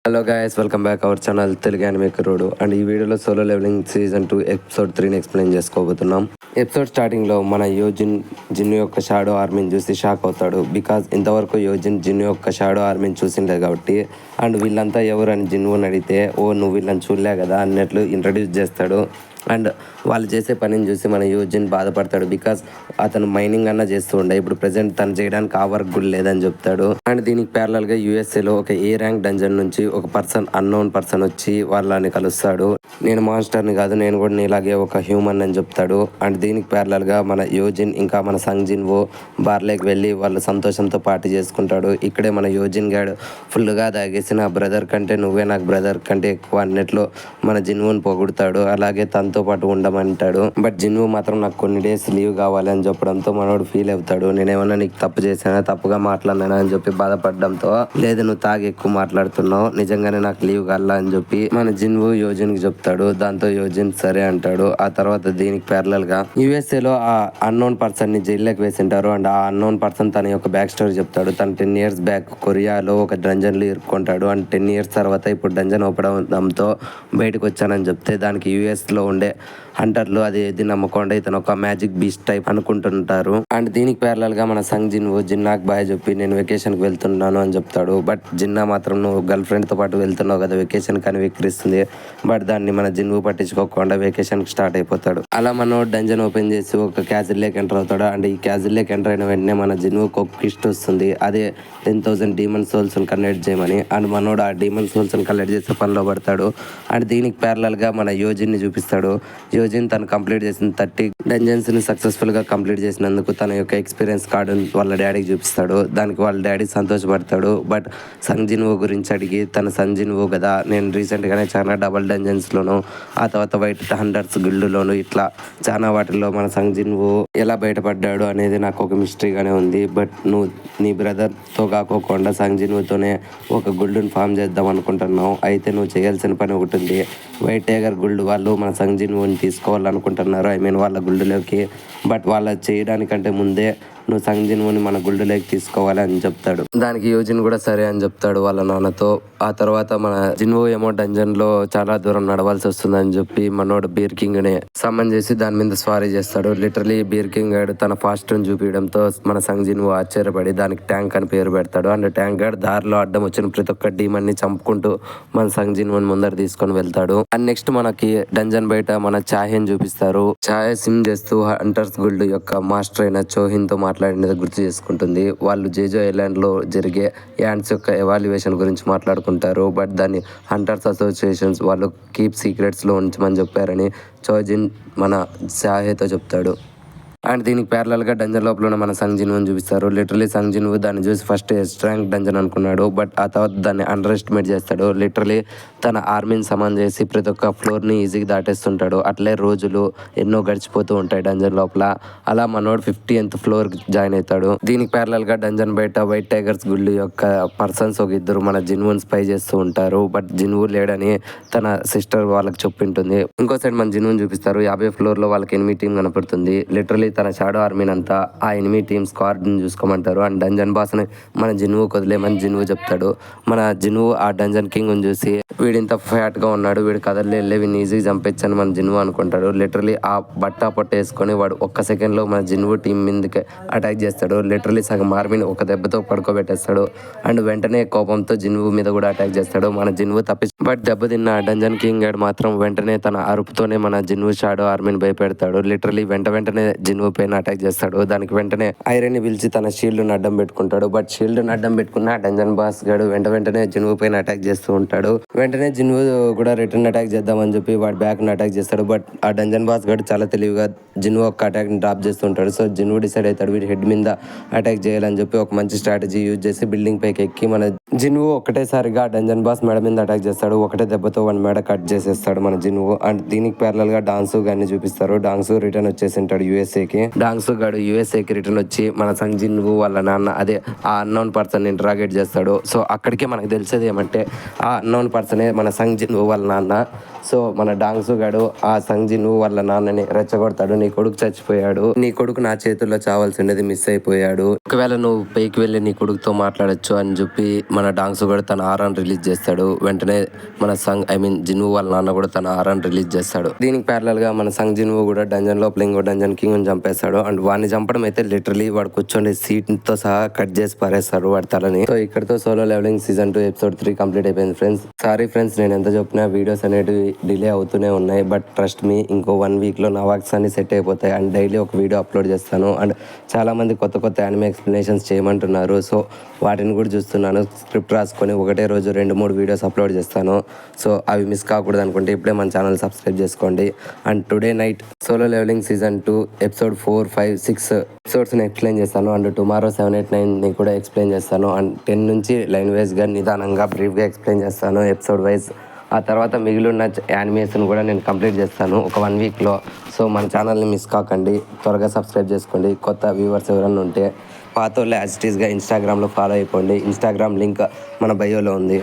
Hello guys, welcome back our channel Telugu anime కుర్రోడు. And ఈ వీడియోలో సోలో లెవెలింగ్ సీజన్ 2 ఎపిసోడ్ 3ని ఎక్స్ప్లెయిన్ చేసుకోబోతున్నాం. ఎపిసోడ్ స్టార్టింగ్లో మన యోజిన్ జిన్ను యొక్క షాడో ఆర్మీని చూసి షాక్ అవుతాడు. బికాజ్ ఇంతవరకు యోజిన్ జిన్ను యొక్క షాడో ఆర్మీని చూసిండలేదు కాబట్టి. అండ్ వీళ్ళంతా ఎవరు అని జిన్నుని అడిగితే, ఓ నువ్వు వీళ్ళని చూడలే కదా అన్నట్లు ఇంట్రడ్యూస్ చేస్తాడు. అండ్ వాళ్ళు చేసే పనిని చూసి మన యూజిన్ బాధపడతాడు. బికాస్ అతను మైనింగ్ అన్న చేస్తూ ఉండే, ఇప్పుడు ప్రెసెంట్ తను చేయడానికి ఆ వర్క్ కూడా లేదని చెప్తాడు. అండ్ దీనికి ప్యారలల్గా యూఎస్ఏలో ఒక ఏ ర్యాంక్ డంజన్ నుంచి ఒక అన్నోన్ పర్సన్ వచ్చి వాళ్ళని కలుస్తాడు. నేను మాన్స్టర్ని కాదు, నేను కూడా నీలాగే ఒక హ్యూమన్ అని చెప్తాడు. అండ్ దీనికి ప్యారలల్గా మన యోజిన్ ఇంకా మన సంగ్జిన్ ఓ బార్లేకి వెళ్ళి వాళ్ళు సంతోషంతో పార్టీ చేసుకుంటాడు. ఇక్కడే మన యోజిన్ గాడు ఫుల్గా తాగేసి నా బ్రదర్ కంటే నువ్వే నాకు బ్రదర్ కంటే ఎక్కువ అన్నట్లు మన జిన్వుని పొగుడతాడు. అలాగే తనతో పాటు ఉండమంటాడు. బట్ జిన్వు మాత్రం నాకు కొన్ని డేస్ లీవ్ కావాలి అని చెప్పడంతో మనోడు ఫీల్ అవుతాడు. నేనేమన్నా నీకు తప్పు చేశానా, తప్పుగా మాట్లాడినా అని చెప్పి బాధపడడంతో, లేదు నువ్వు తాగి ఎక్కువ మాట్లాడుతున్నావు, నిజంగానే నాకు లీవ్ కావాలా అని చెప్పి మన జిన్వు యోజిన్ కి చెప్తాడు. దాంతో యోజిన్ సరే అంటాడు. ఆ తర్వాత దీనికి ప్యారలల్ గా యుఎస్ఏలో ఆ అన్నోన్ పర్సన్ ని జైల్లోకి వేసింటారు. అండ్ ఆ అన్నోన్ పర్సన్ తన యొక్క బ్యాక్ స్టోరీ చెప్తాడు. తను 10 years బ్యాక్ కొరియాలో ఒక డంజన్ లో ఇరుక్కుంటాడు. అండ్ 10 years తర్వాత ఇప్పుడు డంజన్ ఓపెన్ అవడంతో బయటకు వచ్చానని చెప్తే, దానికి యుఎస్ లో ఉండే హంటర్లు అది ఇది నమ్మకుండా ఇతను ఒక మ్యాజిక్ బీస్ట్ టైప్ అనుకుంటుంటారు. అండ్ దీనికి ప్యారలల్ గా మన సంగ్ జిన్వు జిన్నాకు బాయ్ చెప్పి నేను వెకేషన్ కి వెళ్తున్నాను అని చెప్తాడు. బట్ జిన్నా మాత్రం నువ్వు గర్ల్ ఫ్రెండ్ తో పాటు వెళ్తున్నావు కదా వెకేషన్ అని విక్రిస్తుంది. బట్ దాన్ని మన జిన్వు పట్టించుకోకుండా వెకేషన్ కి స్టార్ట్ అయిపోతాడు. అలా మనం డంజన్ ఓపెన్ చేసి ఒక క్యాజిల్ లేక్ ఎంటర్ అవుతాడు. అండ్ ఈ క్యాజిల్ లేక్ ఎంటర్ అయిన వెంటనే మన జిన్వుకి ఒక కిస్ట్ వస్తుంది. అదే 10,000 డీమన్ సోల్స్ కలెక్ట్ చేయమని. అండ్ మనోడు ఆ డీమన్ సోల్స్ కలెక్ట్ చేసే పనిలో పడతాడు. అండ్ దీనికి ప్యారలల్ గా మన యోజిన్ ని చూపిస్తాడు. యోజిన్ తను కంప్లీట్ చేసిన 30 డంజన్స్ ని సక్సెస్ఫుల్ గా కంప్లీట్ చేసినందుకు తన యొక్క ఎక్స్పీరియన్స్ కార్డు వాళ్ళ డాడీకి చూపిస్తాడు. దానికి వాళ్ళ డాడీ సంతోషపడతాడు. బట్ సంగ్ జిన్వో గురించి అడిగి, తన సంగ్ జిన్వో కదా, నేను రీసెంట్ గానే చాలా డబల్ డంజన్స్ లోను, ఆ తర్వాత వైట్ హంటర్స్ గిల్డ్లోను ఇట్లా చాలా వాటిల్లో మన సంగ్ జిన్వో ఎలా బయటపడ్డాడు అనేది నాకు ఒక మిస్టరీగానే ఉంది. బట్ నువ్వు నీ బ్రదర్ తో కాకోకుండా సంగ్ జిన్వోతోనే ఒక గుల్డ్ని ఫామ్ చేద్దాం అనుకుంటున్నావు. అయితే నువ్వు చేయాల్సిన పని ఒకటి ఉంది. వైట్ టైగర్ గుల్డ్ వాళ్ళు మన సంగ్ జిన్వోని తీసుకోవాలనుకుంటున్నారు, ఐ మీన్ వాళ్ళ గుల్డ్లోకి. బట్ వాళ్ళ చేయడానికంటే ముందే నువ్వు సంగ్ జిన్వుని మన గుల్డ్లోకి తీసుకోవాలి అని చెప్తాడు. దానికి యోజిన్ కూడా సరే అని చెప్తాడు వాళ్ళ నాన్నతో. ఆ తర్వాత మన జిన్వో ఏమో డంజన్ లో చాలా దూరం నడవాల్సి వస్తుందని చెప్పి మనోడు బీర్ కింగ్ ని సమ్మన్ చేసి దాని మీద స్వారీ చేస్తాడు. లిటరలీ బీర్ కింగ్ గాడు తన ఫాస్ట్ ని చూపించడంతో మన సంగ్ జిన్వో ఆశ్చర్యపడి దానికి ట్యాంక్ అని పేరు పెడతాడు. అండ్ ట్యాంక్ గాడు దారిలో అడ్డం వచ్చిన ప్రతి ఒక్క డీమన్ ని చంపుకుంటూ మన సంగ్ జిన్వోని ముందర తీసుకొని వెళ్తాడు. అండ్ నెక్స్ట్ మనకి డంజన్ బయట మన చాహెన్ చూపిస్తారు. చాహె సిమ్ చేస్తూ హంటర్స్ గుల్డ్ యొక్క మాస్టర్ అయిన చోహిన్ తో మాట్లాడినది గుర్తు చేసుకుంటుంది. వాళ్ళు జేజో ఐలాండ్ లో జరిగే యాండ్స్ యొక్క ఎవాల్యుయేషన్ గురించి మాట్లాడుకుంటారు. బట్ దాన్ని హంటర్స్ అసోసియేషన్స్ వాళ్ళు కీప్ సీక్రెట్స్ లో ఉంచమని చెప్పారని చోజిన్ మన చాహెతో చెప్తాడు. అండ్ దీనికి ప్యారలల్ గా డంజన్ లోపల ఉన్న మన సంగ్ జిన్వుని చూపిస్తారు. లిటరలీ సంగ్ జిన్వు దాన్ని చూసి ఫస్ట్ ఎస్ట్ ర్యాంక్ డంజన్ అనుకున్నాడు. బట్ ఆ తర్వాత దాన్ని అండర్ ఎస్టిమేట్ చేస్తాడు. లిటరలీ తన ఆర్మీని సమాన్ చేసి ప్రతి ఒక్క ఫ్లోర్ ని ఈజీగా దాటేస్తుంటాడు. అట్లే రోజులు ఎన్నో గడిచిపోతూ ఉంటాయి డంజన్ లోపల. అలా మనోడు 50th ఫ్లోర్ జాయిన్ అవుతాడు. దీనికి ప్యారలల్ గా డంజన్ బయట వైట్ టైగర్స్ గుళ్ళు యొక్క పర్సన్స్ ఒక ఇద్దరు మన జిన్వుని స్పై చేస్తూ ఉంటారు. బట్ జిన్వు లేడని తన సిస్టర్ వాళ్ళకి చెప్పింటుంది. ఇంకో సైడ్ మన జిన్వుని చూపిస్తారు. 50 ఫ్లోర్ లో వాళ్ళకి ఎనిమిది టీం కనపడుతుంది. లిటరలీ తన షాడో ఆర్మీని అంతా ఆ ఎనిమిది టీమ్ స్క్వాడ్ ని చూసుకోమంటారు. అండ్ డంజన్ బాస్ ని మన జిన్వు వదిలేమని జిన్వు చెప్తాడు. మన జిన్వు ఆ డంజన్ కింగ్ ని చూసి వీడింత ఫ్యాట్ గా ఉన్నాడు, వీడి కదలే వీడిని ఈజీగా చంపించని మన జిన్వు అనుకుంటాడు. లిటరలీ ఆ బట్ట పొట్ట వేసుకొని వాడు ఒక్క సెకండ్ లో మన జిన్వు టీం మీదకి అటాక్ చేస్తాడు. లిటరలీ సగం ఆర్మీని ఒక దెబ్బతో పడుకోబెట్టేస్తాడు. అండ్ వెంటనే కోపంతో జిన్వు మీద కూడా అటాక్ చేస్తాడు. మన జిన్వు బట్ దెబ్బతిన్న డంజన్ కింగ్ గాడు మాత్రం వెంటనే తన అరుపుతోనే మన జిన్వు షాడో ఆర్మీని భయపెడతాడు. లిటరలీ వెంటనే జిన్వు పైన అటాక్ చేస్తాడు. దానికి వెంటనే ఐరన్ ని పిలిచి తన షీల్డ్ ని అడ్డం పెట్టుకుంటాడు. బట్ షీల్డ్ ని అడ్డం పెట్టుకున్న డంజన్ బాస్ గాడు వెంటనే జిన్వు పైన అటాక్ చేస్తూ ఉంటాడు. వెంటనే జిన్వు కూడా రిటర్న్ అటాక్ చేద్దామని చెప్పి వాడి బ్యాక్ ని అటాక్ చేస్తాడు. బట్ ఆ డంజన్ బాస్ గాడు చాలా తెలివిగా జిన్వు ఒక అటాక్ ని డ్రాప్ చేస్తుంటాడు. సో జిన్వు డిసైడ్ అవుతాడు వీడి హెడ్ మీద అటాక్ చేయాలని చెప్పి ఒక మంచి స్ట్రాటజీ యూజ్ చేసి బిల్డింగ్ పైకి ఎక్కి మన జిన్వు ఒకటేసారిగా డంజన్ బాస్ మెడ మీద అటాక్ చేస్తాడు. ఒకటే దెబ్బతో వాడి మెడ కట్ చేసేస్తాడు మన జిన్వు. అండ్ దీనికి ప్యారలల్ గా డాన్సు గాని చూపిస్తారు. Dance return వచ్చేసింటాడు యుఎస్ఏకి. డాంగ్సు గాడు యుఎస్ఏకి రిటర్న్ వచ్చి మన సంగ్ జిన్వు వాళ్ళ నాన్న అదే ఆ అన్నోన్ పర్సన్ ఇంట్రాగేట్ చేస్తాడు. సో అక్కడికే మనకు తెలిసేది ఏమంటే ఆ అన్నోన్ పర్సనే మన సంగ్ జిన్వు వాళ్ళ నాన్న. సో మన డాంగ్సు గాడు ఆ సంగ్ జిన్వు వాళ్ళ నాన్నని రెచ్చగొడతాడు. నీ కొడుకు చచ్చిపోయాడు, నీ కొడుకు నా చేతుల్లో చావాల్సిండేది మిస్ అయిపోయాడు, ఒకవేళ నువ్వు పైకి వెళ్ళి నీ కొడుకుతో మాట్లాడొచ్చు అని చెప్పి మన డాంగ్స్ కూడా తన ఆరాన్ రిలీజ్ చేస్తాడు. వెంటనే మన సంగ్ జిన్వు వాళ్ళ నాన్న కూడా తన ఆరాన్ రిలీజ్ చేస్తాడు. దీనికి ప్యారలల్ గా మన సంగ్ జిన్వు కూడా డంజన్ లోపల ఇంకో డంజన్ కింగ్ ని చంపేస్తాడు. అండ్ వాడిని చంపడం అయితే లిటరలీ వాడు కూర్చొని సీట్ తో సహా కట్ చేసి పారేస్తాడు వాడి తలని. సో ఇక్కడతో solo leveling season 2 episode 3 complete అయిపోయింది ఫ్రెండ్స్. సారీ ఫ్రెండ్స్, నేను ఎంత చెప్పినా వీడియోస్ అనేటివి డిలే అవుతూనే ఉన్నాయి. బట్ ట్రస్ట్ మీ, ఇంకో 1 వీక్ లో నా వర్క్స్ అన్ని సెట్ అయిపోతాయి. అండ్ డైలీ ఒక వీడియో అప్లోడ్ చేస్తాను. అండ్ చాలా మంది కొత్త కొత్త యానిమే ఎక్స్ప్లెనేషన్స్ చేయమంటున్నారు. సో వాటిని కూడా చూస్తున్నాను. స్క్రిప్ట్ రాసుకొని ఒకటే రోజు 2-3 వీడియోస్ అప్లోడ్ చేస్తాను. సో అవి మిస్ కాకూడదు అనుకుంటే ఇప్పుడే మన ఛానల్ సబ్స్క్రైబ్ చేసుకోండి. And today night solo leveling season 2 episode 4, 5, 6 ఎపిసోడ్స్ని ఎక్స్ప్లెయిన్ చేస్తాను. అండ్ టుమారో 7, 8, 9ని కూడా ఎక్స్ప్లెయిన్ చేస్తాను. అండ్ 10 నుంచి లైన్ వైజ్గా నిదానంగా బ్రీఫ్గా ఎక్స్ప్లెయిన్ చేస్తాను ఎపిసోడ్ వైజ్. ఆ తర్వాత మిగిలిన యానిమేషన్ కూడా నేను కంప్లీట్ చేస్తాను ఒక 1 వీక్లో. సో మన ఛానల్ని మిస్ కాకండి, త్వరగా సబ్స్క్రైబ్ చేసుకోండి. కొత్త వ్యూవర్స్ ఎవరైనా ఉంటే పాత వాళ్ళు యాజ్ ఇట్ ఈస్గా ఇన్స్టాగ్రామ్లో ఫాలో అయిపోండి. ఇన్స్టాగ్రామ్ లింక్ మన బయోలో ఉంది.